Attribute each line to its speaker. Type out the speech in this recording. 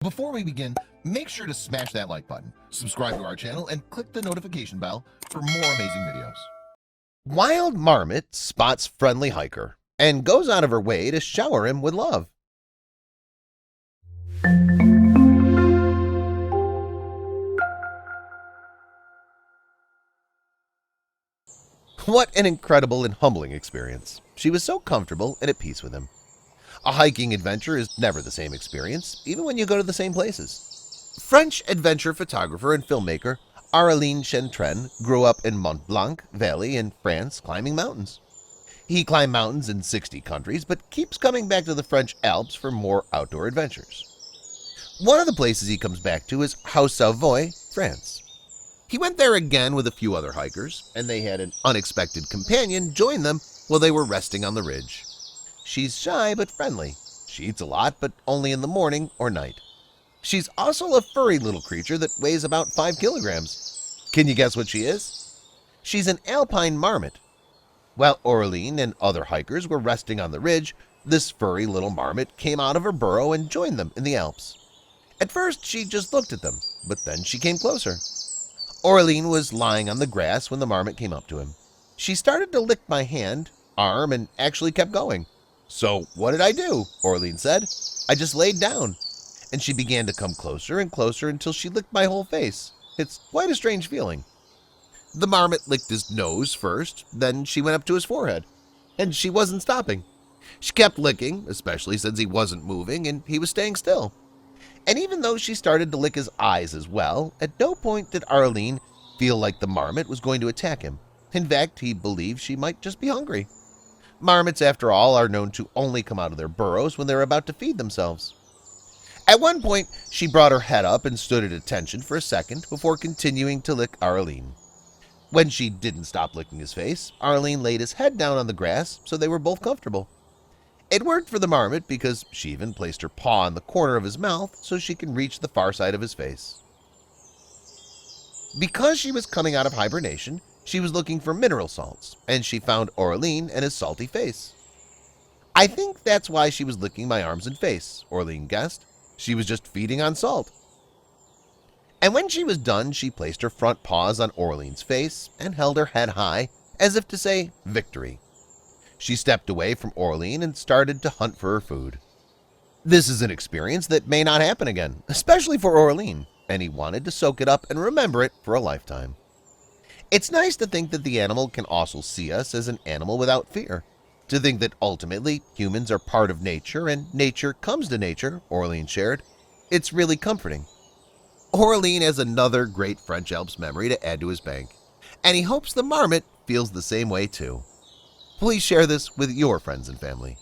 Speaker 1: Before we begin, make sure to smash that like button, subscribe to our channel, and click the notification bell for more amazing videos.
Speaker 2: Wild marmot spots friendly hiker and goes out of her way to shower him with love. What an incredible and humbling experience. She was so comfortable and at peace with him. A hiking adventure is never the same experience, even when you go to the same places. French adventure photographer and filmmaker Aurélien Chentren grew up in Mont Blanc Valley in France climbing mountains. He climbed mountains in 60 countries, but keeps coming back to the French Alps for more outdoor adventures. One of the places he comes back to is Haute-Savoie, France. He went there again with a few other hikers, and they had an unexpected companion join them while they were resting on the ridge. She's shy but friendly. She eats a lot, but only in the morning or night. She's also a furry little creature that weighs about 5 kilograms. Can you guess what she is? She's an alpine marmot. While Aurélien and other hikers were resting on the ridge, this furry little marmot came out of her burrow and joined them in the Alps. At first, she just looked at them, but then she came closer. Aurélien was lying on the grass when the marmot came up to him. She started to lick my hand, arm, and actually kept going. "So what did I do?" Aurélien said. "I just laid down." And she began to come closer and closer until she licked my whole face. It's quite a strange feeling. The marmot licked his nose first, then she went up to his forehead. And she wasn't stopping. She kept licking, especially since he wasn't moving and he was staying still. And even though she started to lick his eyes as well, at no point did Aurélien feel like the marmot was going to attack him. In fact, he believed she might just be hungry. Marmots, after all, are known to only come out of their burrows when they're about to feed themselves. At one point, she brought her head up and stood at attention for a second before continuing to lick Aurélien. When she didn't stop licking his face, Aurélien laid his head down on the grass so they were both comfortable. It worked for the marmot because she even placed her paw in the corner of his mouth so she can reach the far side of his face. Because she was coming out of hibernation, she was looking for mineral salts, and she found Aurélien and his salty face. "I think that's why she was licking my arms and face," Aurélien guessed. "She was just feeding on salt." And when she was done, she placed her front paws on Aurelien's face and held her head high as if to say victory. She stepped away from Aurélien and started to hunt for her food. This is an experience that may not happen again, especially for Aurélien, and he wanted to soak it up and remember it for a lifetime. It's nice to think that the animal can also see us as an animal without fear, to think that ultimately humans are part of nature and nature comes to nature, Aurélien shared. It's really comforting. Aurélien has another great French Alps memory to add to his bank, and he hopes the marmot feels the same way too. Please share this with your friends and family.